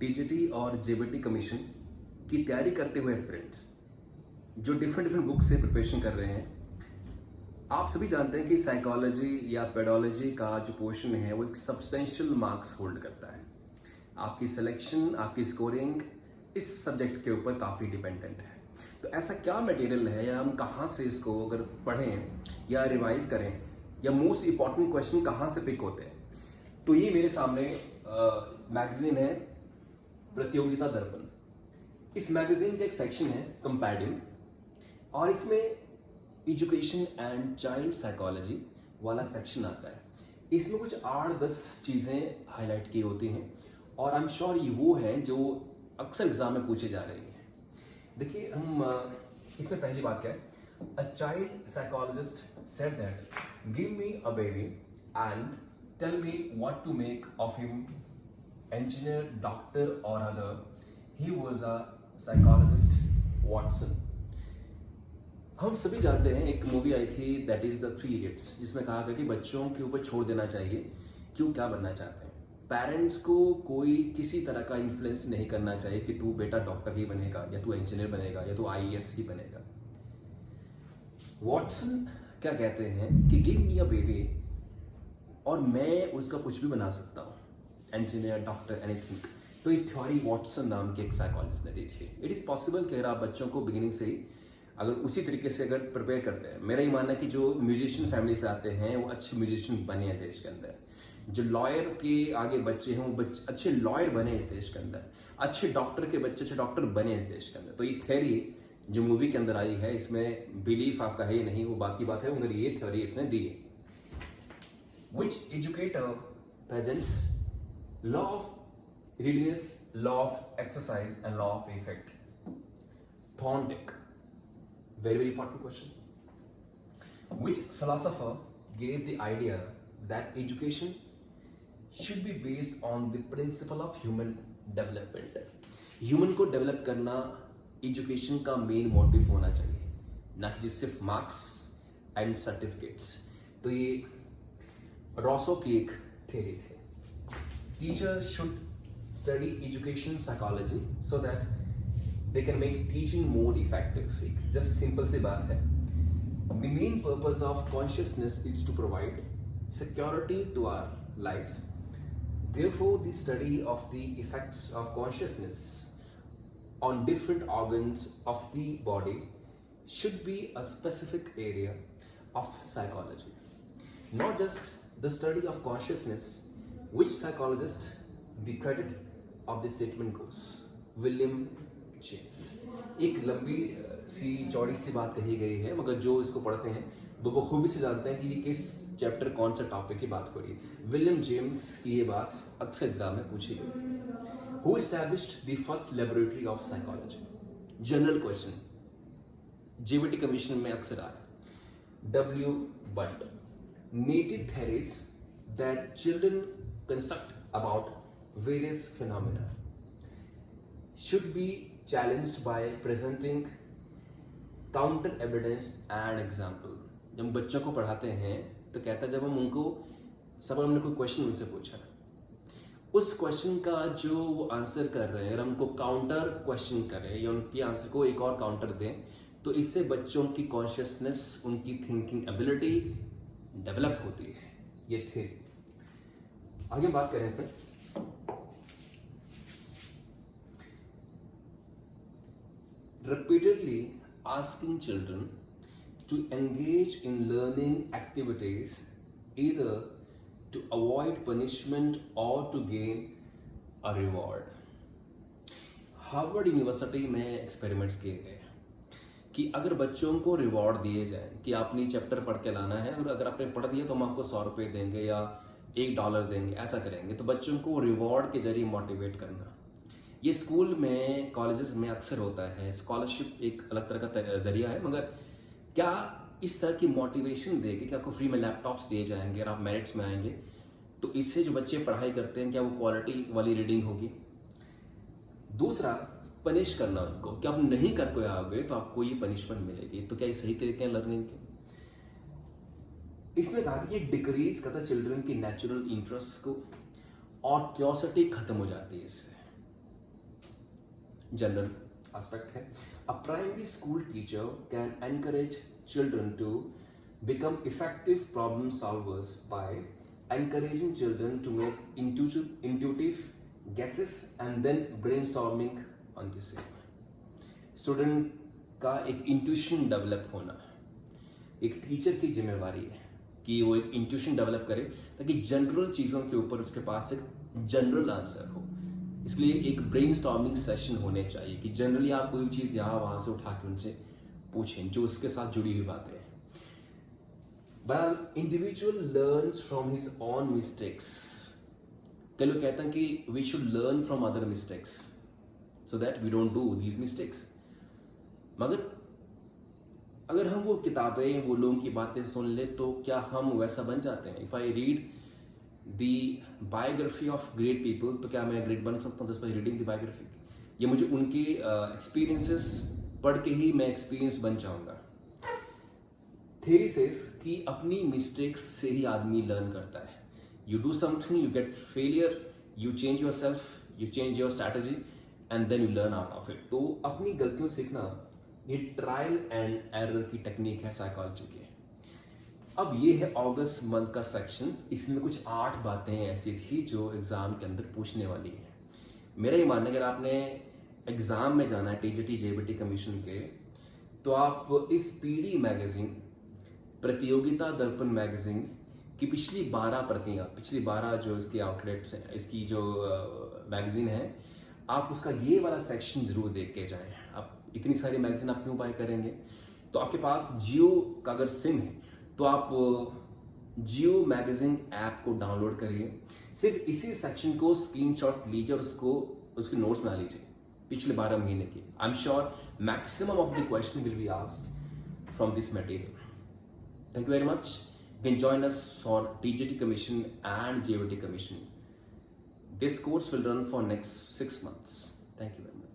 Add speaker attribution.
Speaker 1: TGT और JBT commission की तैयारी करते हुए एस्पिरेंट्स जो डिफरेंट बुक से प्रिपरेशन कर रहे हैं, आप सभी जानते हैं कि साइकोलॉजी या पेडोलॉजी का जो पोर्शन है वो एक सब्सटेंशियल मार्क्स होल्ड करता है। आपकी सिलेक्शन, आपकी स्कोरिंग इस सब्जेक्ट के ऊपर काफ़ी डिपेंडेंट है। तो ऐसा क्या मटेरियल है या हम कहाँ से इसको अगर पढ़ें या रिवाइज करें या मोस्ट इम्पॉर्टेंट क्वेश्चन कहाँ से पिक होते हैं, तो ये मेरे सामने मैगजीन है प्रतियोगिता दर्पण। इस मैगजीन का एक सेक्शन है कंपैरिजन और इसमें एजुकेशन एंड चाइल्ड साइकोलॉजी वाला सेक्शन आता है। इसमें कुछ 8-10 चीज़ें हाईलाइट की होती हैं और आई एम श्योर ये वो है जो अक्सर एग्जाम में पूछे जा रही हैं। देखिए, हम इसमें पहली बात क्या है, a child psychologist said that give me a baby and tell me what to make of him, engineer, doctor or other, he was a psychologist, Watson। हम सभी जानते हैं एक मूवी आई थी that is the three idiots, जिसमें कहा गया कि बच्चों के ऊपर छोड़ देना चाहिए क्यों क्या बनना चाहते हैं। पेरेंट्स को कोई किसी तरह का इन्फ्लुएंस नहीं करना चाहिए कि तू बेटा डॉक्टर ही बनेगा या तू इंजीनियर बनेगा या तू आईएएस ही बनेगा। वॉटसन क्या कहते हैं कि गिव मी अ बेबी और मैं उसका कुछ भी बना सकता हूँ, इंजीनियर, डॉक्टर, एनीथिंग। तो ये थ्योरी वॉटसन नाम के एक साइकोलॉजिस्ट ने दी थी। इट इज़ पॉसिबल कि अगर आप बच्चों को बिगिनिंग से ही अगर उसी तरीके से अगर प्रिपेयर करते हैं, मेरा ही मानना है कि जो म्यूजिशियन फैमिली से आते हैं वो अच्छे म्यूजिशियन बने हैं देश के अंदर, जो लॉयर के आगे बच्चे हैं वो अच्छे लॉयर बने इस देश के अंदर, अच्छे डॉक्टर के बच्चे अच्छे डॉक्टर बने इस देश के अंदर। तो ये थ्योरी जो मूवी के अंदर आई है, इसमें बिलीफ आपका है नहीं, वो बात की बात है, मगर ये थ्योरी इसने दी है। Which educator presents law of readiness, law of exercise and law of effect? Thorndike. Very important question. Which philosopher gave the idea that education should be based on the principle of human development? Human को develop करना education का main motive होना चाहिए, ना कि सिर्फ marks and certificates. तो ये रॉसो की एक थ्योरी थी। Teachers should study education psychology so that they can make teaching more effective. Just simple सी बात है। The main purpose of consciousness is to provide security to our lives. Therefore, the study of the effects of consciousness on different organs of the body should be a specific area of psychology. Not just the study of consciousness. Which psychologist the credit of this statement goes? William James. एक लंबी सी चौड़ी सी बात कही गई है, मगर जो इसको पढ़ते हैं वो बखूबी से जानते हैं कि ये किस चैप्टर कौन सा टॉपिक की बात हो रही है। विलियम जेम्स की ये बात अक्सर एग्जाम में पूछी गई। Who established the first laboratory of psychology? General question, JBT commission में अक्सर आया। W but. Native theories that children construct about various phenomena should be challenged by presenting counter evidence and example। जब बच्चों को पढ़ाते हैं तो कहता है, जब हम उनको सब हमने कोई क्वेश्चन उनसे पूछा, उस क्वेश्चन का जो वो आंसर कर रहे हैं अगर हमको काउंटर क्वेश्चन करें या उनकी आंसर को एक और काउंटर दें, तो इससे बच्चों की कॉन्शियसनेस, उनकी थिंकिंग एबिलिटी डेवलप होती है। ये थे। आगे बात करें इसमें, repeatedly asking children to engage in learning activities either to avoid punishment or to gain a reward। Harvard university में एक्सपेरिमेंट्स किए गए कि अगर बच्चों को रिवॉर्ड दिए जाए कि आपने चैप्टर पढ़ के लाना है और अगर आपने पढ़ दिया तो हम आपको 100 रुपये देंगे या $1 देंगे, ऐसा करेंगे। तो बच्चों को रिवॉर्ड के जरिए मोटिवेट करना, ये स्कूल में, कॉलेजेस में अक्सर होता है। स्कॉलरशिप एक अलग तरह का जरिया है, मगर क्या इस तरह की मोटिवेशन दे कि आपको फ्री में लैपटॉप्स दिए जाएंगे और आप मेरिट्स में आएंगे, तो इससे जो बच्चे पढ़ाई करते हैं क्या वो क्वालिटी वाली रीडिंग होगी? दूसरा, पनिश करना उनको कि आप नहीं कर पाओगे तो आपको ये पनिशमेंट मिलेगी। तो क्या ये सही तरीके हैं लर्निंग के? इसमें कहा कि ये डिक्रीज करता चिल्ड्रन की नेचुरल इंटरेस्ट को और क्यूरियोसिटी खत्म हो जाती है इससे। जनरल एस्पेक्ट है। A primary school teacher can encourage children to become effective problem solvers by encouraging children to make intuitive guesses and then brainstorming on the same. Student का एक इंट्यूशन डेवलप होना एक टीचर की जिम्मेवारी है कि वो एक इंट्यूशन डेवलप करे ताकि जनरल चीज़ों के ऊपर उसके पास एक जनरल आंसर हो। इसलिए एक ब्रेनस्टॉर्मिंग सेशन होने चाहिए कि जनरली आप कोई चीज़ यहाँ वहाँ से उठा के उनसे पूछें जो उसके साथ जुड़ी हुई बातें हैं। But an individual learns from his own mistakes. कई लोग कहते हैं कि we should learn from other mistakes so that we don't do these mistakes. मगर अगर हम वो किताबें वो लोगों की बातें सुन ले तो क्या हम वैसा बन जाते हैं? If I read the biography of great people तो क्या मैं ग्रेट बन सकता हूँ just by reading the biography? ये मुझे उनके एक्सपीरियंसेस पढ़ के ही मैं एक्सपीरियंस बन जाऊंगा। थ्योरी सेज कि अपनी मिस्टेक्स से ही आदमी लर्न करता है। You do something, you get failure, you change your self, you change your strategy and then you learn out of it. तो अपनी गलतियों से सीखना ये ट्रायल एंड एरर की टेक्निक है साइकोलॉजी की। अब ये है अगस्त मंथ का सेक्शन। इसमें कुछ 8 बातें ऐसी थी जो एग्जाम के अंदर पूछने वाली है। मेरा ये मानना है अगर आपने एग्जाम में जाना है टीजीटी जेबीटी कमीशन के तो आप इस पीडी मैगजीन प्रतियोगिता दर्पण मैगजीन की पिछली 12 प्रतियां, पिछली 12 जो इसके आउटलेट्स हैं, इसकी जो मैगजीन है, आप उसका ये वाला सेक्शन जरूर देख के जाएं। आप इतनी सारी मैगजीन आप क्यों बाय करेंगे? तो आपके पास जियो का अगर सिम है तो आप जियो मैगजीन ऐप को डाउनलोड करिए, सिर्फ इसी सेक्शन को स्क्रीनशॉट लीजिए और उसको उसके नोट्स बना लीजिए पिछले 12 महीने की। I am sure maximum of the question will be asked from this material. Thank you very much. You can join us for TGT Commission and JVT Commission. This course will run for next 6 months. Thank you very much.